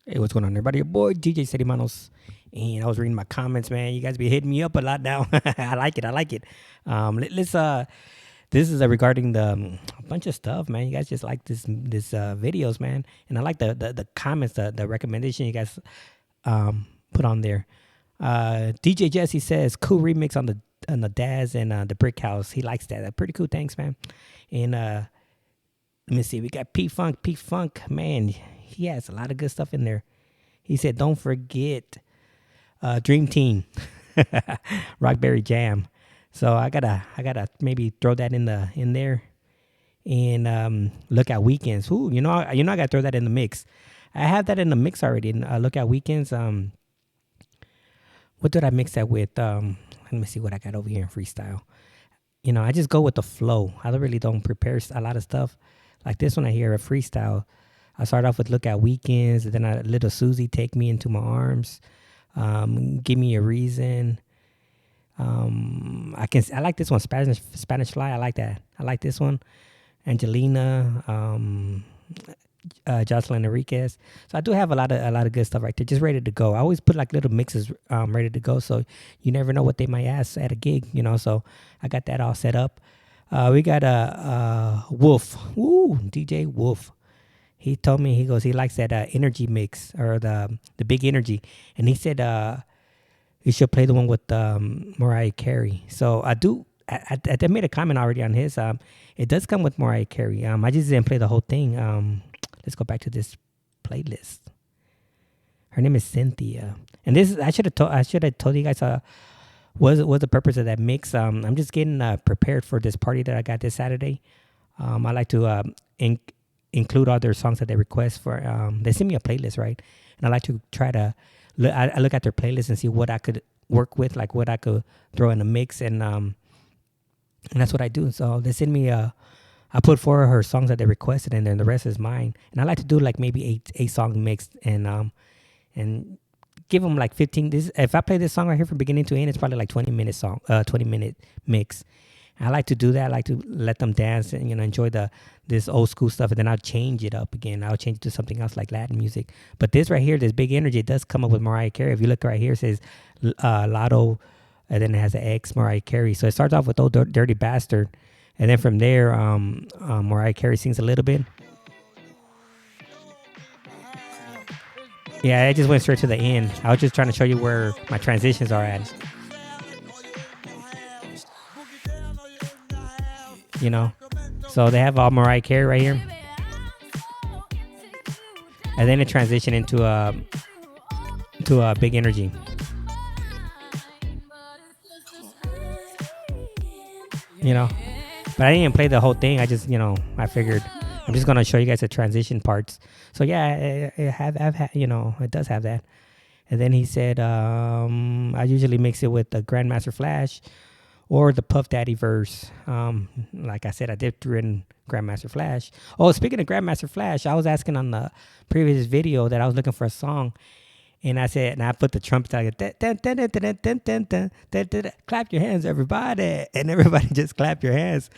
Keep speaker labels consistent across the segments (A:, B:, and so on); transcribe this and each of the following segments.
A: Hey, what's going on, everybody? Your boy DJ Serimanos, and I was reading my comments, man. You guys be hitting me up a lot now. I like it. I like it. Let's this is regarding the a bunch of stuff, man. You guys just like this videos, man, and I like the comments, the recommendation you guys put on there. DJ Jesse says cool remix on the Daz and the Brick House. He likes that. Pretty cool. Thanks, man. And let me see. We got P Funk, man. He has a lot of good stuff in there. He said, "Don't forget Dream Team, Rockberry Jam." So I gotta maybe throw that in there and look at weekends. Ooh, I gotta throw that in the mix. I have that in the mix already. Look at weekends. What did I mix that with? Let me see what I got over here in freestyle. I just go with the flow. I really don't prepare a lot of stuff. Like this one I hear a freestyle. I start off with Look at Weekends, and then Little Susie, Take Me Into My Arms, Give Me a Reason. I like this one, Spanish Fly. I like that. I like this one. Angelina, Jocelyn Enriquez. So I do have a lot of good stuff right there, just ready to go. I always put like little mixes ready to go, so you never know what they might ask at a gig, So I got that all set up. We got Wolf, DJ Wolf. He told me, he likes that energy mix, or the big energy, and he said you should play the one with Mariah Carey. So I made a comment already on his. It does come with Mariah Carey. I just didn't play the whole thing. Let's go back to this playlist. Her name is Cynthia, and this I should have told you guys was the purpose of that mix. I'm just getting prepared for this party that I got this Saturday. I like to include all their songs that they request for. They send me a playlist, right? And I like to try to I look at their playlist and see what I could work with, like what I could throw in a mix, and that's what I do. So they send me I put four of her songs that they requested, and then the rest is mine. And I like to do like maybe eight song mix, and give them like 15. If I play this song right here from beginning to end, it's probably like 20-minute mix. I like to do that. I like to let them dance and enjoy this old school stuff, and then I'll change it up again. I'll change it to something else like Latin music. But this right here, this big energy, it does come up with Mariah Carey. If you look right here, it says Lotto, and then it has an X, Mariah Carey. So it starts off with "Oh Dirty Bastard," and then from there, Mariah Carey sings a little bit. Yeah, I just went straight to the end. I was just trying to show you where my transitions are at. So they have all Mariah Carey right here, and then it transitioned into a big energy. But I didn't play the whole thing. I just I figured I'm just gonna show you guys the transition parts. So yeah, it does have that. And then he said I usually mix it with the Grandmaster Flash or the Puff Daddy verse. Like I said, I did through in Grandmaster Flash. Oh, speaking of Grandmaster Flash, I was asking on the previous video that I was looking for a song, and I put the trumpet like clap your hands, everybody, and everybody just clap your hands.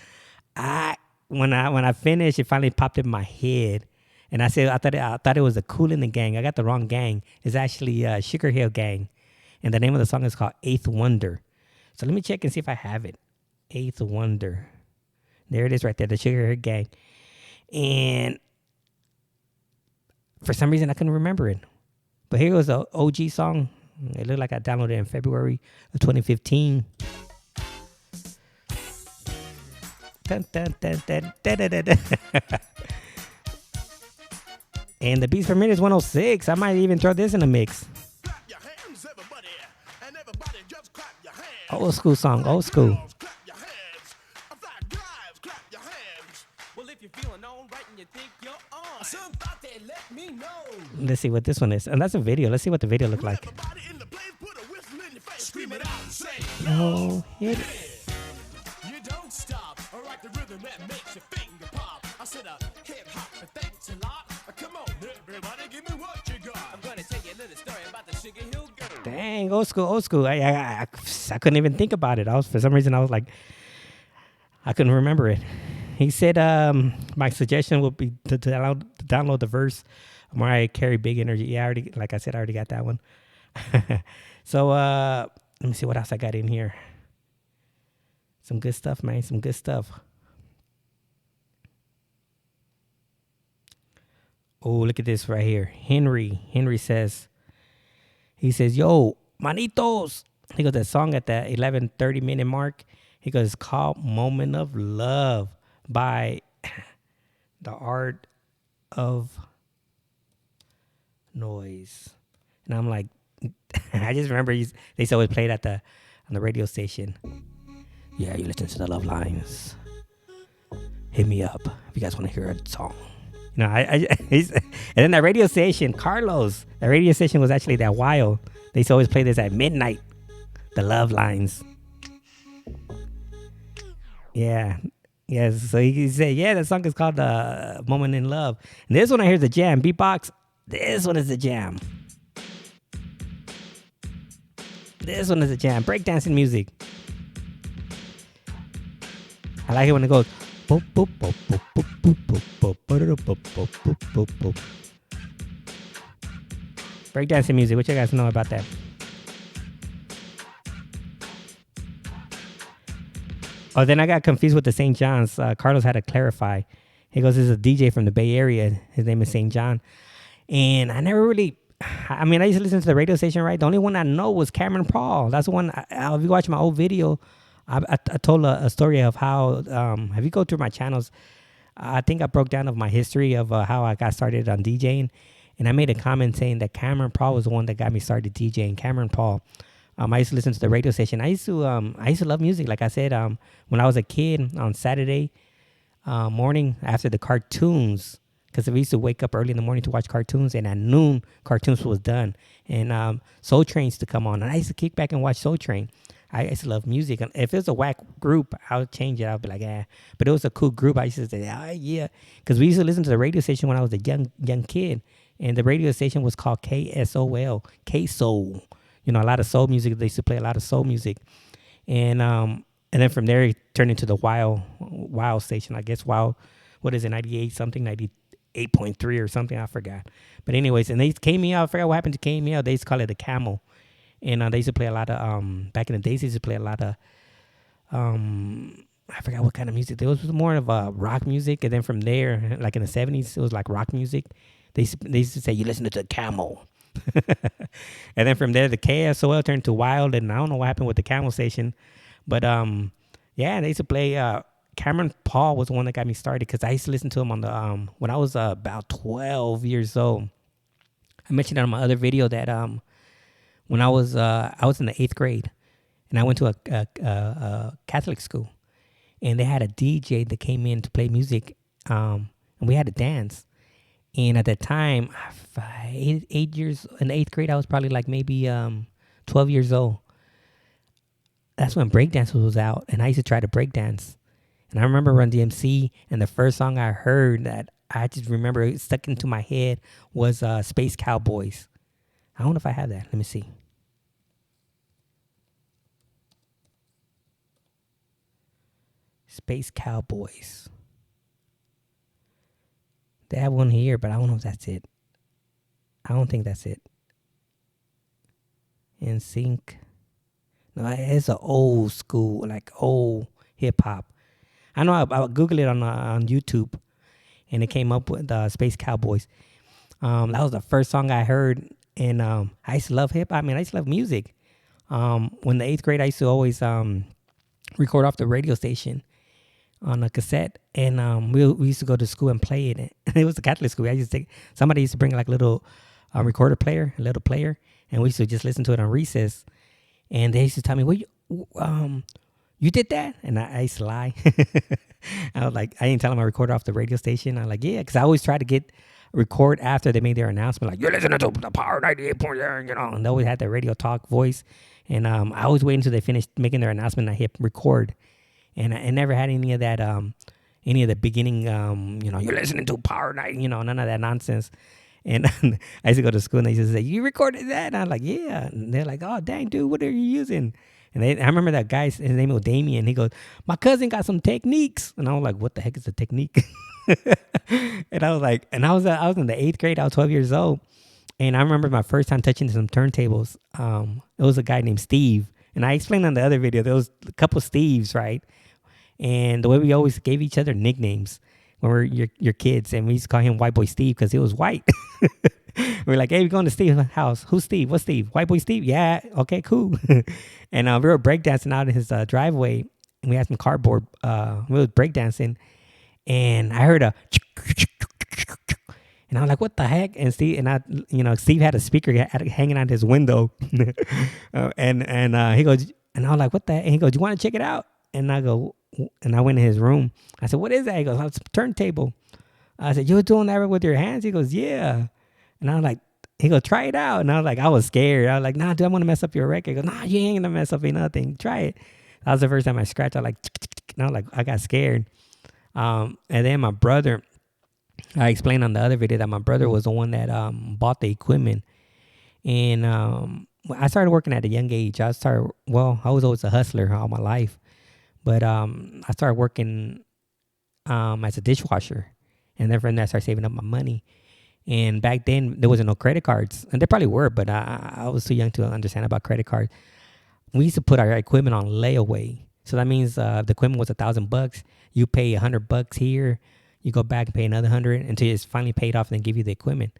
A: When I finished, it finally popped in my head, and I thought it was the Kool in the Gang. I got the wrong gang. It's actually Sugar Hill Gang, and the name of the song is called Eighth Wonder. So let me check and see if I have it. Eighth Wonder. There it is right there, the Sugar Hill Gang. And for some reason, I couldn't remember it. But here was the OG song. It looked like I downloaded it in February of 2015. Dun, dun, dun, dun, dun, dun, dun, dun. And the beats per minute is 106. I might even throw this in the mix. Old school song, old school. Let's see what this one is. And that's a video. Let's see what the video looked like. No, hit it. You don't stop. I like the rhythm that makes your finger pop. I said a hip hop, thanks a lot. Come on, everybody, give me what you got. I'm gonna tell you a little story about the Sugar Hill Girl. Dang, old school, old school. I couldn't even think about it. For some reason, I was like, I couldn't remember it. He said, my suggestion would be to download the verse Mariah Carey, Big Energy. Yeah, I already, like I said, I already got that one. So let me see what else I got in here. Some good stuff, man. Some good stuff. Oh, look at this right here. Henry says, yo, manitos. He goes, that song at the 11:30 minute mark. He goes, it's called Moment of Love by The Art of Noise. And I'm like, I just remember they used to always play it on the radio station. Yeah, you listen to the Love Lines. Hit me up if you guys want to hear a song. You know, and then that radio station, Carlos, that radio station was actually that wild. They used to always play this at midnight, the Love Lines. Yeah. Yes. So he said, yeah, that song is called Moment in Love. And this one I hear the jam. Beatbox. This one is the jam. This one is the jam. Breakdancing music. I like it when it goes. Breakdancing music. What you guys know about that? Oh, then I got confused with the St. John's. Carlos had to clarify. He goes, there's a DJ from the Bay Area. His name is St. John. And I never really, I mean, I used to listen to the radio station, right? The only one I know was Cameron Paul. That's the one, if you watch my old video, I told a story of how, if you go through my channels, I think I broke down of my history of how I got started on DJing. And I made a comment saying that Cameron Paul was the one that got me started DJing. Cameron Paul. I used to listen to the radio station. I used to love music. Like I said, when I was a kid on Saturday morning after the cartoons, because we used to wake up early in the morning to watch cartoons, and at noon cartoons was done, and Soul Train used to come on, and I used to kick back and watch Soul Train. I used to love music, and if it was a whack group, I would change it. I'd be like, but it was a cool group. I used to say, yeah, because we used to listen to the radio station when I was a young kid, and the radio station was called KSOL, K-Soul. You know, a lot of soul music. They used to play a lot of soul music. And then from there, it turned into the Wild station. I guess Wild, what is it, 98 something, 98.3 or something. I forgot. But anyways, and they came me out. I forgot what happened to KML. They used to call it the Camel. And they used to play a lot of, back in the days, they used to play a lot of, I forgot what kind of music. There was more of rock music. And then from there, like in the 70s, it was like rock music. They used to say, you listen to the Camel. And then from there, the KSOL turned to Wild, and I don't know what happened with the Camel station, but yeah, they used to play. Cameron Paul was the one that got me started because I used to listen to him on the when I was about 12 years old. I mentioned on my other video that when I was in the 8th grade, and I went to a Catholic school, and they had a DJ that came in to play music, and we had to dance. And at that time, 8 years in the 8th grade, I was probably like maybe 12 years old. That's when breakdance was out, and I used to try to breakdance. And I remember Run DMC, and the first song I heard that I just remember it stuck into my head was Space Cowboys. I don't know if I have that. Let me see. Space Cowboys. They have one here, but I don't know if that's it. I don't think that's it. NSYNC. No, it's an old school, like old hip hop. I know I Googled it on YouTube, and it came up with Space Cowboys. That was the first song I heard, and I used to love hip hop. I mean, I used to love music. When the 8th grade, I used to always record off the radio station on a cassette, and we used to go to school and play it. It was a Catholic school. Somebody used to bring like a little recorder player, a little player, and we used to just listen to it on recess. And they used to tell me, "Well, you did that?" And I used to lie. I was like, I didn't tell them I recorded off the radio station. I'm like, yeah, because I always try to record after they made their announcement, like, you're listening to the Power 98.0, you know, and they always had the radio talk voice. And I always wait until they finished making their announcement and I hit record. And I never had any of that, any of the beginning, you know, you're listening to Power Night, you know, none of that nonsense. And I used to go to school and they used to say, you recorded that? And I'm like, yeah. And they're like, oh, dang, dude, what are you using? And I remember that guy, his name was Damien. He goes, my cousin got some techniques. And I was like, what the heck is a technique? And I was in the 8th grade. I was 12 years old, and I remember my first time touching some turntables. It was a guy named Steve, and I explained on the other video there was a couple Steves, right? And the way we always gave each other nicknames when we were your kids, and we used to call him White Boy Steve because he was white. We're like, hey, we're going to Steve's house. Who's Steve? What's Steve? White Boy Steve? Yeah. Okay, cool. And we were breakdancing out in his driveway, and we had some cardboard. We were breakdancing, and I heard a, and I was like, what the heck? And Steve had a speaker hanging out his window. And he goes, and I was like, what the heck? And he goes, you want to check it out? And I go, and I went in his room. I said, what is that? He goes, oh, it's a turntable. I said, you're doing that with your hands? He goes, yeah. And I was like, he goes, try it out. And I was like, I was scared. I was like, nah, dude, I'm going to mess up your record. He goes, nah, you ain't going to mess up nothing. Try it. That was the first time I scratched. I was like, and I was like, I got scared. And then my brother, I explained on the other video that my brother was the one that bought the equipment. And I started working at a young age. I was always a hustler all my life. But I started working as a dishwasher. And then from there, I started saving up my money. And back then, there wasn't no credit cards. And there probably were, but I was too young to understand about credit cards. We used to put our equipment on layaway. So that means the equipment was $1,000. You pay $100 here. You go back and pay another 100 until it's finally paid off and then give you the equipment.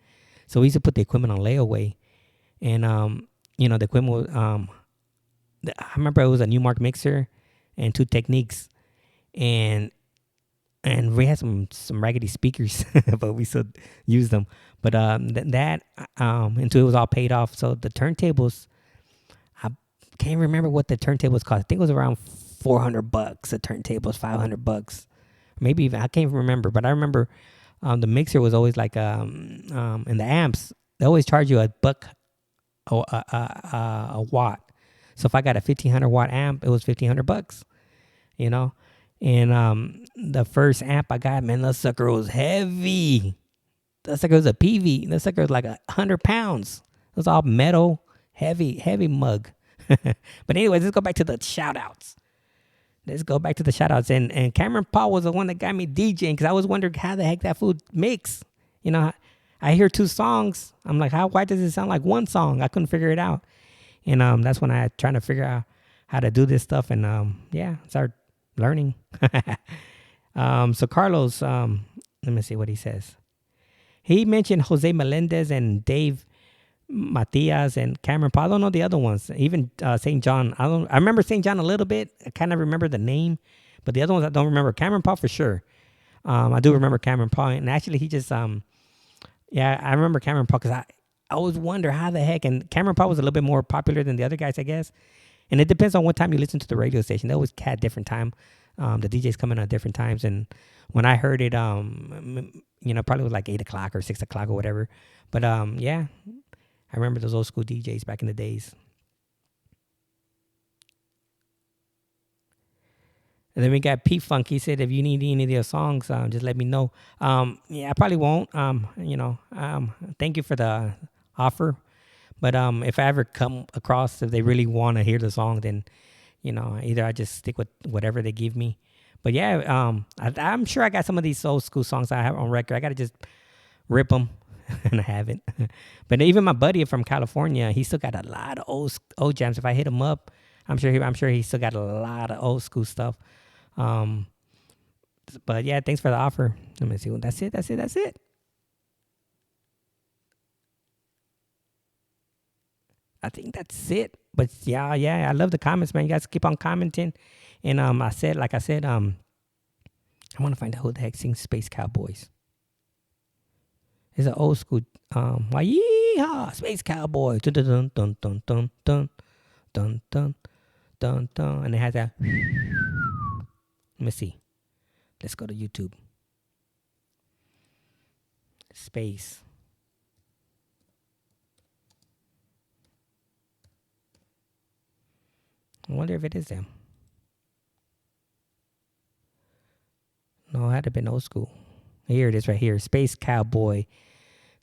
A: So we used to put the equipment on layaway. And, the equipment was, I remember it was a Newmark mixer and 2 Techniques. And we had some raggedy speakers, but we still used them. But until it was all paid off. So the turntables, I can't remember what the turntables cost. I think it was around $400. The turntables, $500, maybe even, I can't remember. But I remember the mixer was always like and the amps, they always charge you $1 a watt. So if I got a 1,500 watt amp, it was $1,500. And the first amp I got, man, that sucker was heavy. That sucker was a PV. That sucker was like 100 pounds. It was all metal, heavy mug. But anyways, let's go back to the shout outs. And Cameron Paul was the one that got me DJing because I was wondering how the heck that food mix. I hear 2 songs. I'm like, why does it sound like one song? I couldn't figure it out. And that's when I trying to figure out how to do this stuff. And started learning. So Carlos, let me see what he says. He mentioned Jose Melendez and Dave Matias and Cameron Paul. I don't know the other ones. Even St. John. I remember St. John a little bit. I kind of remember the name, but the other ones I don't remember. Cameron Paul for sure. I do remember Cameron Paul, and actually he just I remember Cameron Paul because I always wonder how the heck. And Cameron Paul was a little bit more popular than the other guys, I guess. And it depends on what time you listen to the radio station. They always had different time. The DJs come in at different times. And when I heard it, probably was like 8 o'clock or 6 o'clock or whatever. But I remember those old school DJs back in the days. And then we got P Funk. He said, if you need any of their songs, just let me know. I probably won't. Thank you for the offer. But if I ever come across, if they really want to hear the song, then, either I just stick with whatever they give me. But I'm sure I got some of these old school songs I have on record. I got to just rip them, and I haven't. But even my buddy from California, he still got a lot of old jams. If I hit him up, I'm sure he still got a lot of old school stuff. But yeah, thanks for the offer. Let me see. That's it. I think that's it. But yeah, I love the comments, man. You guys keep on commenting. And I want to find out who the heck sings Space Cowboys. It's an old school yeehaw, Space Cowboy. Dun dun dun dun dun dun dun dun dun dun. And it has that. Let me see. Let's go to YouTube. Space. I wonder if it is them. No, it had to have been old school. Here it is right here. Space Cowboy.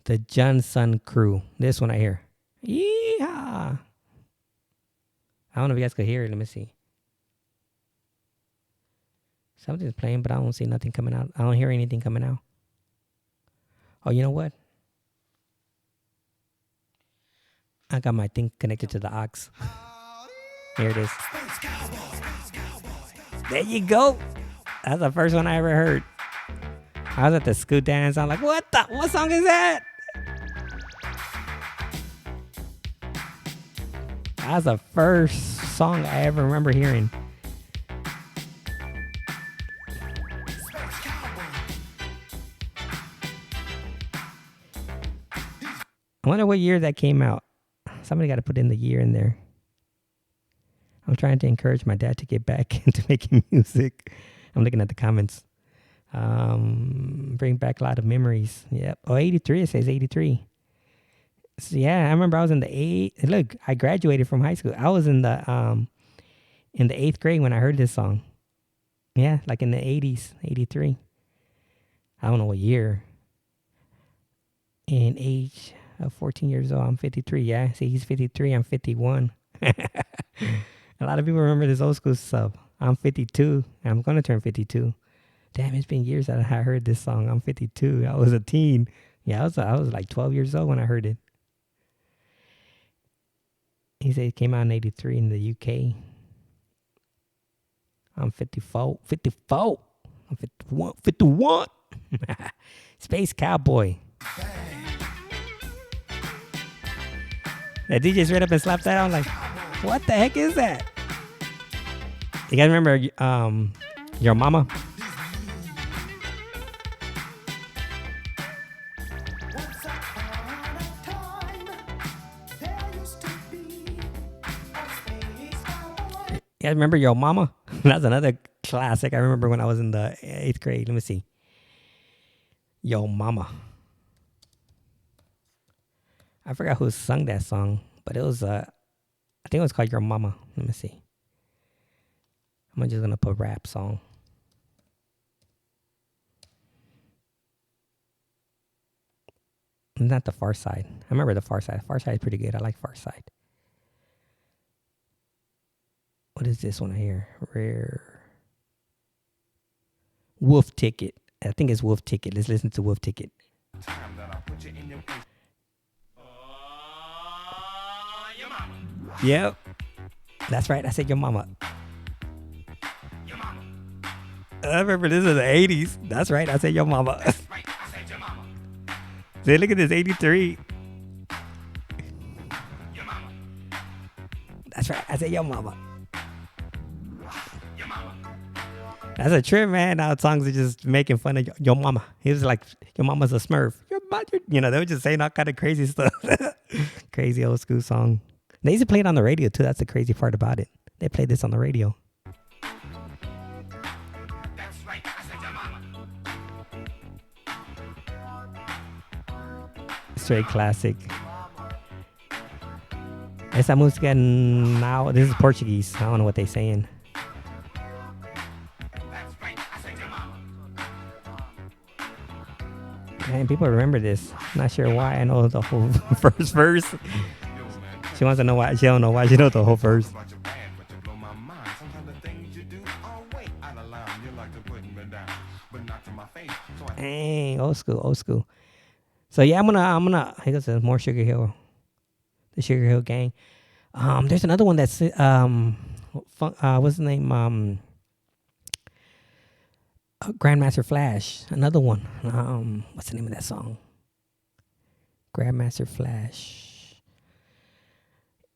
A: The Johnson Crew. This one right here. Yeehaw. I don't know if you guys could hear it. Let me see. Something's playing, but I don't see nothing coming out. I don't hear anything coming out. Oh, you know what? I got my thing connected to the aux. Here it is. There you go. That's the first one I ever heard. I was at the school dance. I'm like, what song is that? That was the first song I ever remember hearing. I wonder what year that came out. Somebody got to put in the year in there. I'm trying to encourage my dad to get back into making music. I'm looking at the comments. Bring back a lot of memories. Yep. Oh, 83. It says 83. So yeah, I remember I was in the look, I graduated from high school. I was in the 8th grade when I heard this song. Yeah, like in the 80s, 83. I don't know what year. In age of 14 years old, I'm 53. Yeah, see, he's 53. I'm 51. A lot of people remember this old school stuff. I'm 52. I'm going to turn 52. Damn, it's been years that I heard this song. I'm 52. I was a teen. Yeah, I was like 12 years old when I heard it. He said it came out in 83 in the UK. I'm 54. 54. I'm 51. 51. Space Cowboy. That DJ straight up and slapped that. I'm like, what the heck is that? You guys remember Your Mama? You guys remember Your Mama? That's another classic. I remember when I was in the 8th grade. Let me see. Yo Mama. I forgot who sung that song, but it was I think it was called Your Mama. Let me see. I'm just gonna put rap song. Not the Far Side. I remember the Far Side. Far Side is pretty good. I like Far Side. What is this one here? Rare. Wolf Ticket. I think it's Wolf Ticket. Let's listen to Wolf Ticket. Yep. That's right. I said Your Mama. Your Mama. I remember this is the 80s. That's right. I said Your Mama. That's right. I said Your Mama. See, look at this 83. Your Mama. That's right. I said Your Mama. Your Mama. That's a trip, man. Now songs are just making fun of Your Mama. He was like, Your Mama's a Smurf. Your mother. You know, they were just saying all kind of crazy stuff. Crazy old school song. They used to play it on the radio, too. That's the crazy part about it. They played this on the radio. That's right. I said Your Mama. Straight classic. Esa música now, this is Portuguese. I don't know what they're saying. That's right. I said Your Mama. Man, people remember this. Not sure why. I know the whole first verse. She wants to know why. She don't know why. She knows the whole verse. Dang, old school, old school. So yeah, I'm gonna. Here goes more Sugar Hill, the Sugar Hill Gang. There's another one that's what's the name? Grandmaster Flash. Another one. What's the name of that song? Grandmaster Flash.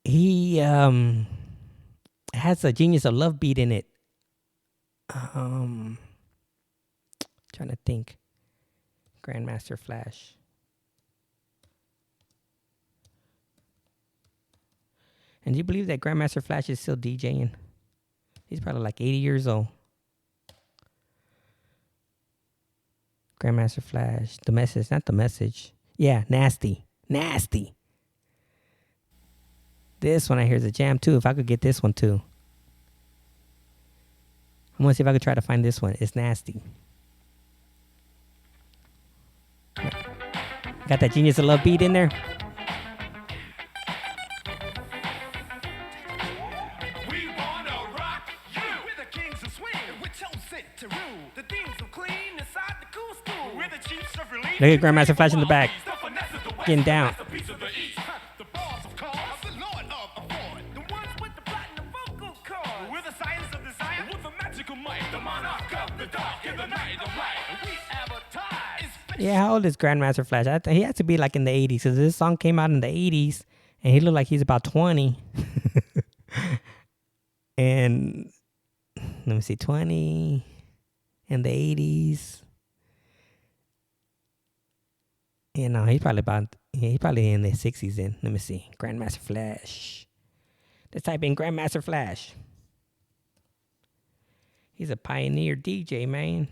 A: He has a Genius of Love beat in it. Trying to think. Grandmaster Flash. And do you believe that Grandmaster Flash is still DJing? He's probably like 80 years old. Grandmaster Flash. The Message. Not The Message. Yeah, Nasty. Nasty. This one I hear is a jam too. If I could get this one too. I'm going to see if I could try to find this one. It's Nasty. Got that Genius of Love beat in there. We wanna rock you. We're the kings of swing. We're chosen to Look at Grandmaster Flash in the back. Getting down. Yeah, how old is Grandmaster Flash? He had to be like in the 80s because this song came out in the 80s and he looked like he's about 20. And let me see, 20 in the 80s. You know, he's probably in the 60s then. Let me see. Grandmaster Flash. Let's type in Grandmaster Flash. He's a pioneer DJ, man.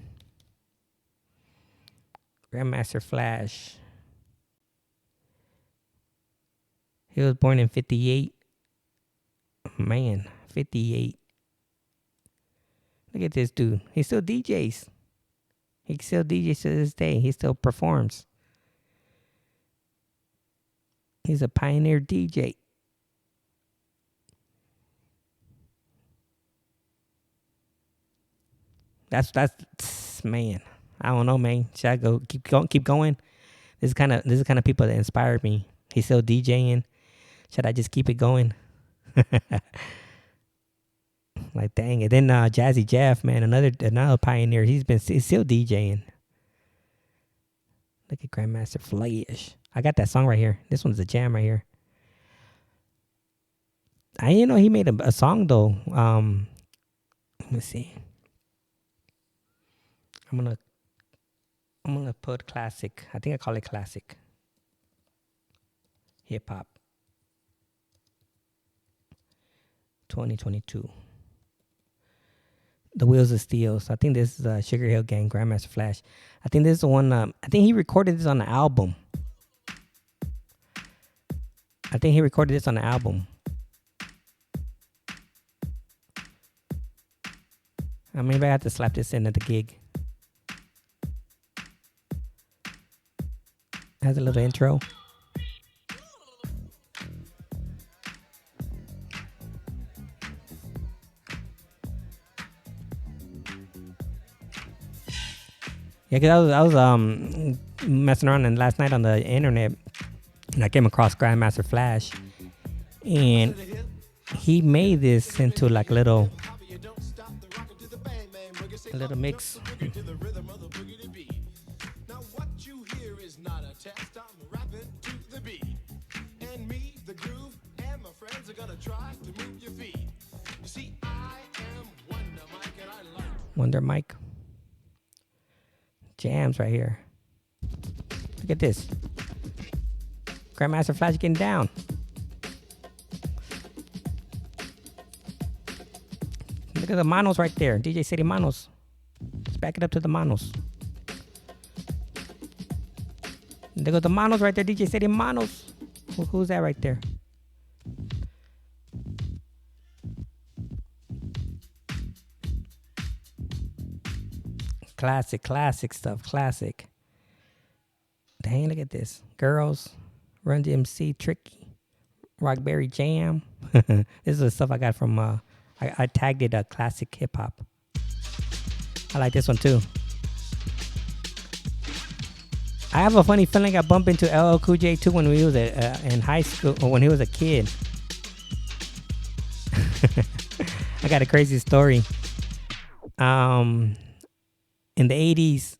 A: Grandmaster Flash. He was born in 58. Man, 58. Look at this dude. He still DJs. He still DJs to this day. He still performs. He's a pioneer DJ. That's man. I don't know, man. Should I keep going? This is kind of people that inspired me. He's still DJing. Should I just keep it going? Like dang. And then Jazzy Jeff, man, another pioneer. He's still DJing. Look at Grandmaster Flash. I got that song right here. This one's a jam right here. I didn't know he made a song though. Let me see. I'm gonna put classic. I think I call it classic. Hip hop. 2022. The Wheels of Steel. So I think this is Sugar Hill Gang, Grandmaster Flash. I think this is the one. I think he recorded this on the album. Maybe I have to slap this in at the gig. Has a little intro. Yeah, because I was messing around last night on the internet, and I came across Grandmaster Flash, and he made this into like a little mix. Wonder Mike. Jams right here. Look at this. Grandmaster Flash getting down. Look at the Manos right there. DJ City Manos. Let's back it up to the Manos. There goes the Manos right there. DJ City Manos. Who's that right there? Classic stuff. Classic. Dang, look at this. Girls, Run DMC, Tricky, Rockberry Jam. This is the stuff I got from, I tagged it classic hip hop. I like this one too. I have a funny feeling I bumped into LL Cool J too when he was in high school, or when he was a kid. I got a crazy story. In the 80s,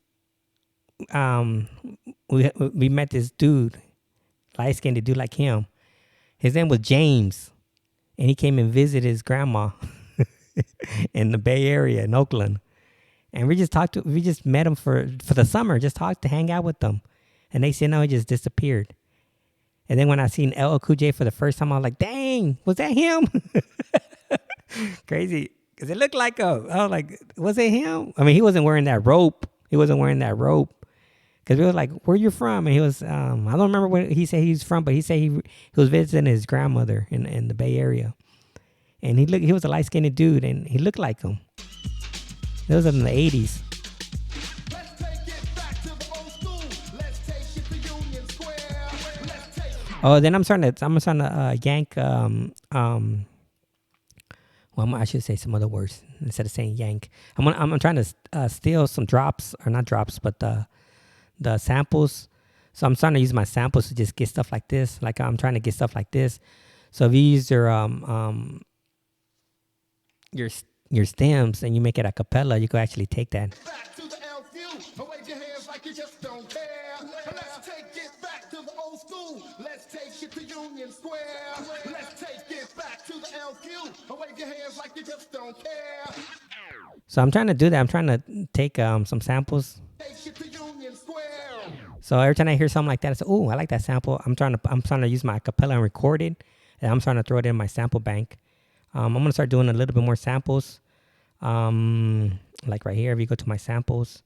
A: we met this dude, light-skinned dude like him. His name was James, and he came and visited his grandma in the Bay Area in Oakland. And we just met him for the summer, just talked to hang out with them. And they said no, he just disappeared. And then when I seen LL Cool J for the first time, I was like, dang, was that him? Crazy. Because it looked like I was like, was it him? I mean, he wasn't wearing that rope. Because we were like, where you from? And he was, I don't remember where he said he was from, but he said he was visiting his grandmother in the Bay Area. And he was a light-skinned dude, and he looked like him. It was in the 80s. Oh, then I'm starting to yank, well, I should say some other words instead of saying yank. I'm trying to steal some drops, or not drops, but the the samples. So I'm starting to use my samples to just get stuff like this. Like I'm trying to get stuff like this. So if you use your your stems and you make it a cappella, you could actually take that.
B: Back to the LQ. Wave your hands like you just don't care. Let's take it back to the old school. Let's take it to Union Square. Let's take it back to the LQ. Wave your hands like you just don't care.
A: So I'm trying to do that. I'm trying to take some samples.
B: Take it to Union Square.
A: So every time I hear something like that, I say, "Oh, I like that sample." I'm trying to use my acapella and record it, and I'm trying to throw it in my sample bank. I'm gonna start doing a little bit more samples. Like right here, if you go to my samples,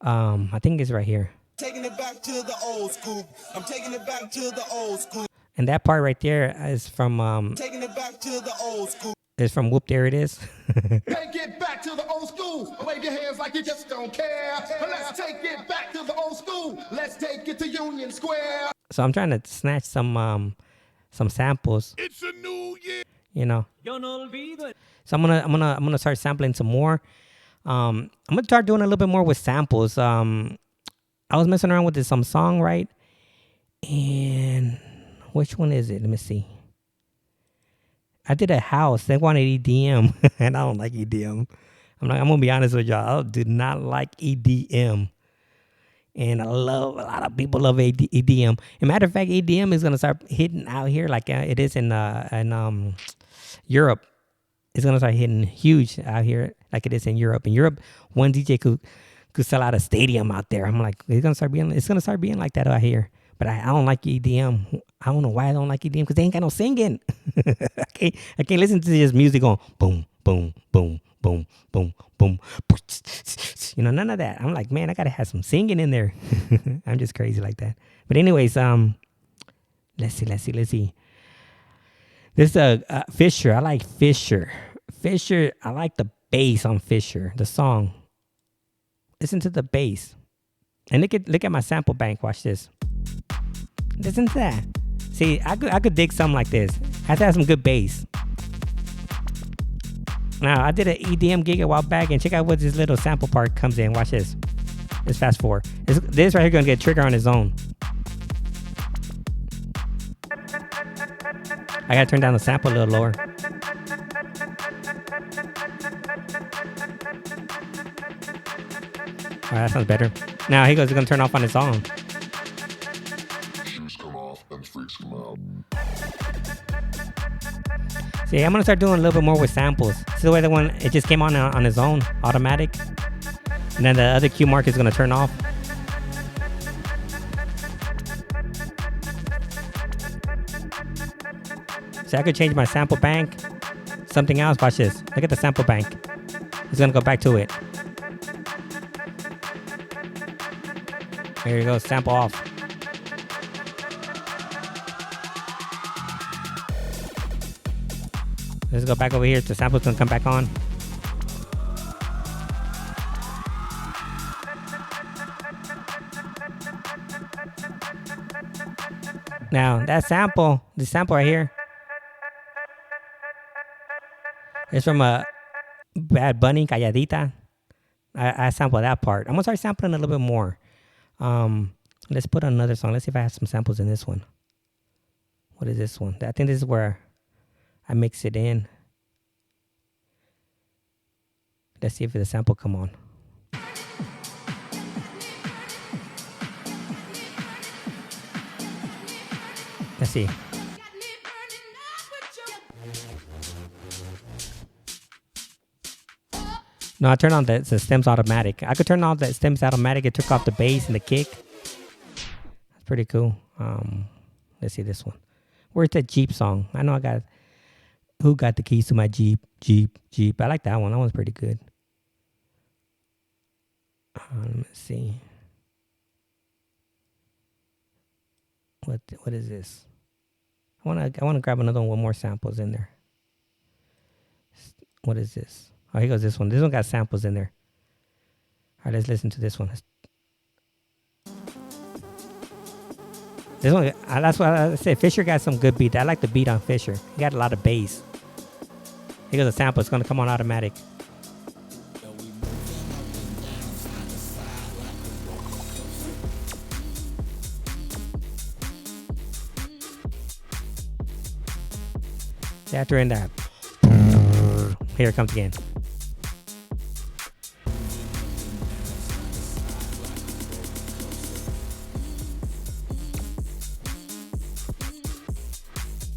A: I think it's right here.
C: Taking it back to the old school. I'm taking it back to the old school.
A: And that part right there is from
C: Taking it back to the old school.
A: is from Whoop. There it is.
B: Take it back to the old school. Wave your hands like you just don't care. Let's take it back to the old school. Let's take it to Union Square.
A: So I'm trying to snatch some samples.
B: It's a new year.
A: You know. So I'm gonna start sampling some more. I'm gonna start doing a little bit more with samples. I was messing around with this some song, right? And which one is it? Let me see. I did a house. They wanted EDM, and I don't like EDM. I'm gonna be honest with y'all. I do not like EDM, and a lot of people love EDM. As a matter of fact, EDM is gonna start hitting out here like it is in Europe. It's gonna start hitting huge out here like it is in Europe. In Europe, one DJ could sell out a stadium out there. I'm like, it's gonna start being like that out here. But I don't like EDM. I don't know why I don't like EDM, because they ain't got no singing. I can't listen to this music going boom, boom, boom, boom, boom, boom. You know, none of that. I'm like, man, I gotta have some singing in there. I'm just crazy like that. But anyways, let's see. This is Fisher. I like Fisher. Fisher, I like the bass on Fisher, the song. Listen to the bass. And look at my sample bank. Watch this. Listen to that. See, I could dig something like this. Has to have some good bass. Now, I did an EDM gig a while back, and check out what this little sample part comes in. Watch this. Let's fast forward. This right here gonna get a trigger on its own. I gotta turn down the sample a little lower. Alright, that sounds better. Now he goes, it's gonna turn off on its own.
B: Shoes come off and freaks come out.
A: See, I'm gonna start doing a little bit more with samples. See the way the one, it just came on its own, automatic. And then the other cue mark is gonna turn off. So I could change my sample bank. Something else, watch this. Look at the sample bank. It's gonna go back to it. Here you go, sample off. Let's go back over here. The sample's gonna come back on. Now, the sample right here, is from a Bad Bunny, Calladita. I sampled that part. I'm gonna start sampling a little bit more. Let's put on another song. Let's see if I have some samples in this one. What is this one? I think this is where I mix it in. Let's see if the sample come on. Let's see. No, I turned on the stems automatic. I could turn on the stems automatic. It took off the bass and the kick. That's pretty cool. Let's see this one. Where's that Jeep song? I know I got. Who got the keys to my Jeep? Jeep. I like that one. That one's pretty good. Let me see. What is this? I wanna grab another one with more samples in there. What is this? Oh, here goes this one. This one got samples in there. All right, let's listen to this one. This one, that's what I said. Fisher got some good beat. I like the beat on Fisher. He got a lot of bass. Here goes the sample. It's gonna come on automatic. See, after in that, here it comes again.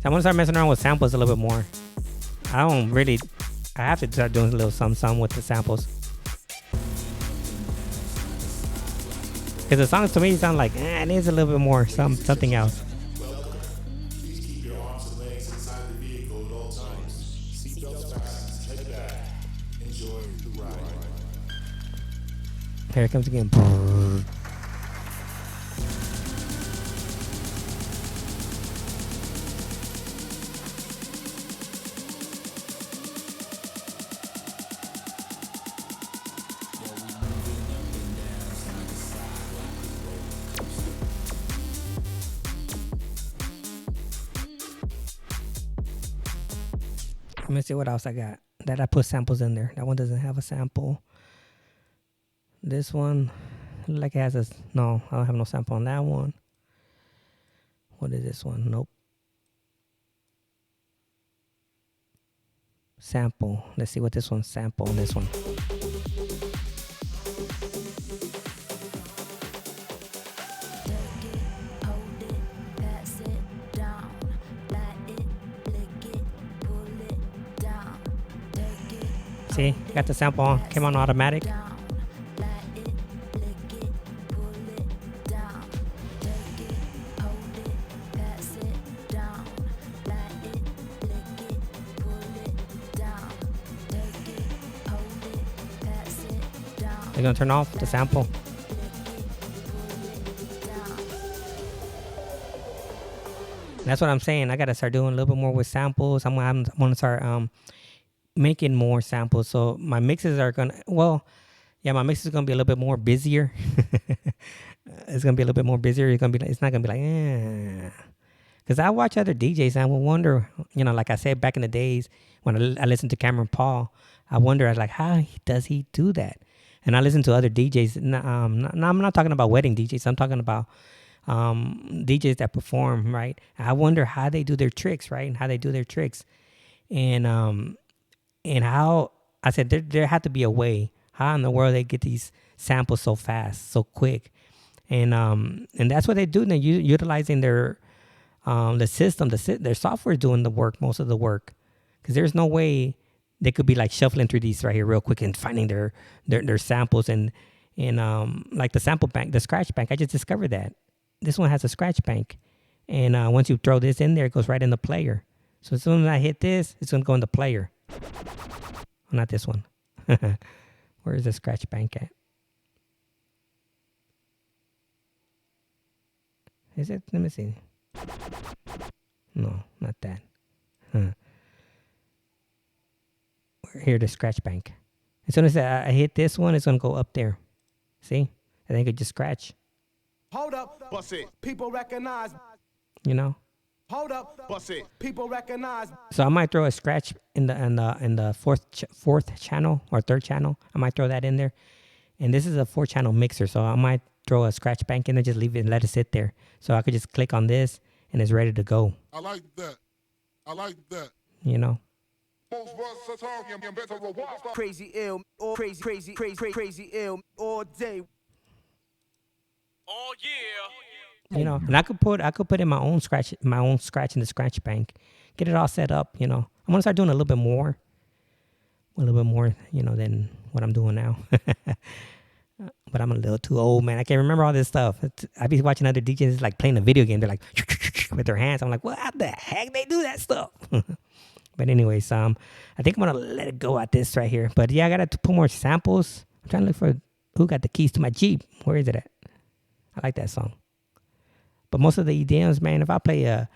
A: I'm gonna start messing around with samples a little bit more. I have to start doing a little some with the samples. Because the songs to me sound like, it needs a little bit more, something else. Here it comes again. Let me see what else I got. That I put samples in there. That one doesn't have a sample. This one, like it has a, no, I don't have no sample on that one. What is this one? Nope. Sample. Let's see what this one's sample on this one. See, got the sample on, came on automatic. They're gonna turn off the sample. That's what I'm saying. I gotta start doing a little bit more with samples. I'm gonna start making more samples. So my mixes are gonna, my mix is gonna be a little bit more busier. It's gonna be a little bit more busier. It's not gonna be like, Because I watch other DJs and I would wonder, like I said back in the days when I listened to Cameron Paul, I wonder, like, how does he do that? And I listen to other DJs. I'm not talking about wedding DJs. I'm talking about DJs that perform, right? I wonder how they do their tricks, right? And how they do their tricks. And how, I said, there had to be a way. How in the world they get these samples so fast, so quick? And that's what they do. They're utilizing their the system, their software is doing the work, most of the work. Because there's no way they could be like shuffling through these right here real quick and finding their samples and like the sample bank, the scratch bank. I just discovered that this one has a scratch bank, and once you throw this in there, it goes right in the player. So as soon as I hit this, it's gonna go in the player. Not this one. Where is the scratch bank at? Is it? Let me see. No, not that. Here, the scratch bank. As soon as I hit this one, it's gonna go up there. See? I think it just scratch.
C: Hold up, bust it. People recognize.
B: Hold up, bust it.
C: People recognize.
A: So I might throw a scratch in the fourth channel or third channel. I might throw that in there. And this is a 4-channel mixer, so I might throw a scratch bank in there, just leave it and let it sit there. So I could just click on this and it's ready to go.
B: I like that.
C: Crazy ill, or crazy ill all day.
D: Oh yeah.
A: And I could put in my own scratch in the scratch bank, get it all set up. I'm gonna start doing a little bit more, than what I'm doing now. But I'm a little too old, man. I can't remember all this stuff. I be watching other DJs like playing a video game. They're like with their hands. I'm like, what the heck? They do that stuff. But anyways, I think I'm gonna let it go at this right here. But yeah, I gotta put more samples. I'm trying to look for who got the keys to my Jeep. Where is it at? I like that song. But most of the EDMs, man, if I play a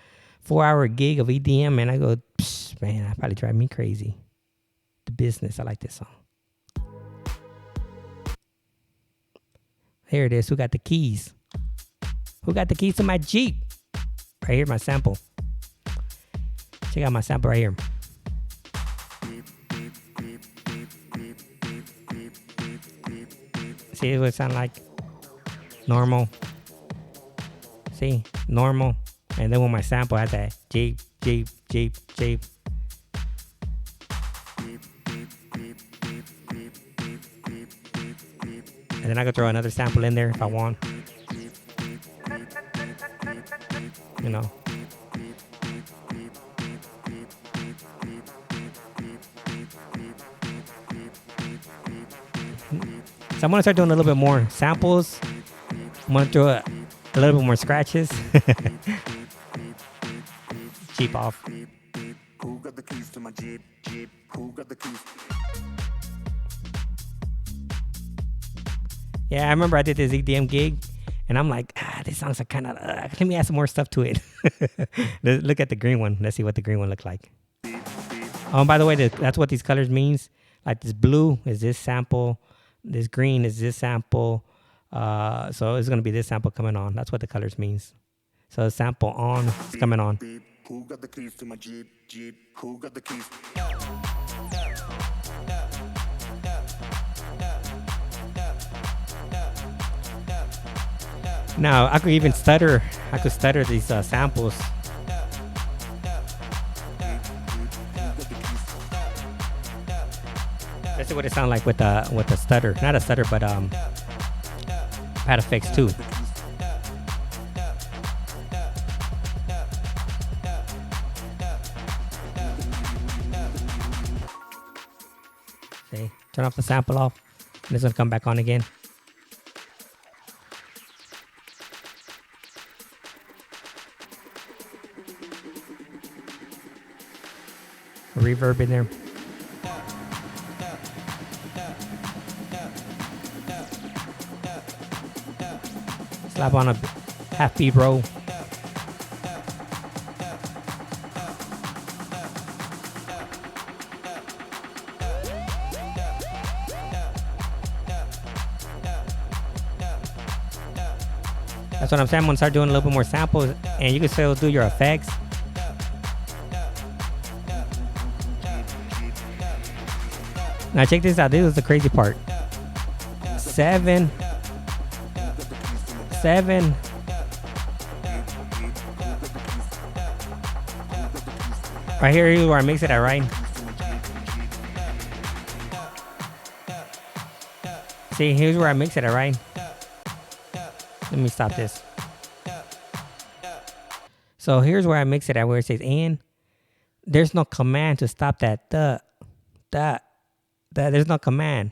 A: 4-hour gig of EDM, man, I go, man, that probably drive me crazy. The Business. I like this song. Here it is. Who got the keys? Who got the keys to my Jeep? Right here, my sample. Check out my sample right here. See what it sound like? Normal. See? Normal. And then when my sample has that Jeep, Jeep, Jeep, Jeep. And then I could throw another sample in there if I want. You know. So I'm gonna start doing a little bit more samples. I'm gonna throw a little bit more scratches. Cheap off.
B: Who got the keys to my Jeep? Jeep. Who got the keys?
A: Yeah, I remember I did this EDM gig, and I'm like, these songs are kind of. Let me add some more stuff to it. Look at the green one. Let's see what the green one looked like. Oh, and by the way, that's what these colors means. Like this blue is this sample. This green is this sample. So it's gonna be this sample coming on. That's what the colors means. So a sample on, it's coming on.
B: Who got the keys to my Jeep? Jeep. Who got the keys?
A: Now I could even stutter. I could stutter these samples. Let's see what it sounds like with the stutter. Not a stutter, but pad effects too. See, turn off the sample off, and it's gonna come back on again. Reverb in there. Slap on a half beat roll. That's what I'm saying. I'm gonna start doing a little bit more samples, and you can still do your effects. Now check this out. This is the crazy part. 7. Right here is where I mix it at, right? See, here's where I mix it at, right? Let me stop this. So here's where I mix it at, where it says "and." There's no command to stop that. There's no command.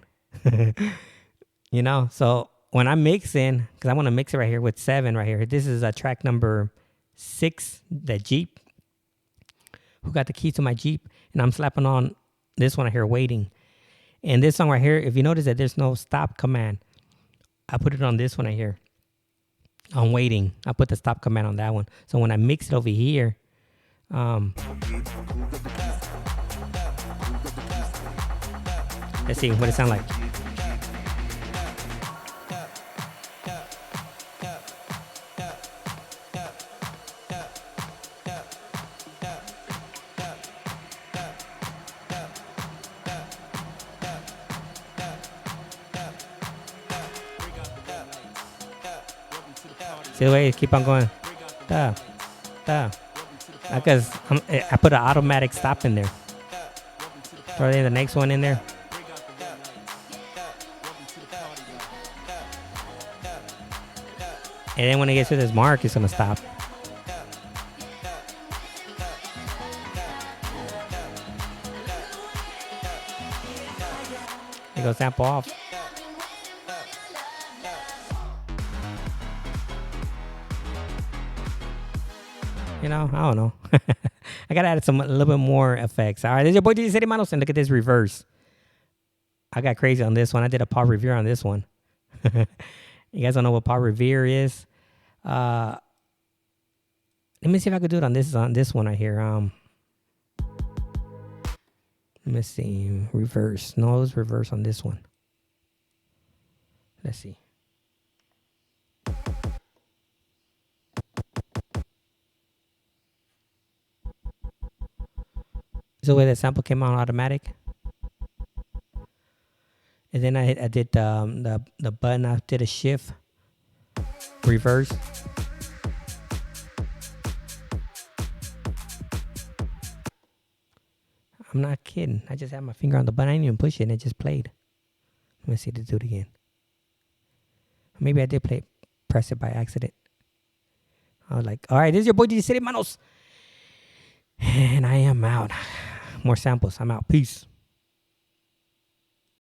A: You know, so when I'm mixing, because I want to mix it right here with 7 right here. This is track number 6, the Jeep. Who got the keys to my Jeep? And I'm slapping on this one right here, waiting. And this song right here, if you notice that there's no stop command, I put it on this one right here. On waiting, I put the stop command on that one. So when I mix it over here, let's see what it sounds like. See the way it keep on going. Because I put an automatic stop in there. Throw in the next one in there. And then when it gets to this mark, it's gonna stop. It goes sample off. You know, I don't know. I gotta add a little bit more effects. All right, this is your boy DJ City Manos, and look at this reverse. I got crazy on this one. I did a Paul Revere on this one. You guys don't know what Paul Revere is? Let me see if I could do it on this one right here. Let me see. Reverse. No, it's reverse on this one. Let's see. The way that sample came on automatic, and then I did the button. I did a shift, reverse. I'm not kidding. I just had my finger on the button. I didn't even push it, and it just played. Let me see to do it again. Maybe I did press it by accident. I was like, all right, this is your boy DJ City Manos. And I am out. More samples. I'm out. Peace.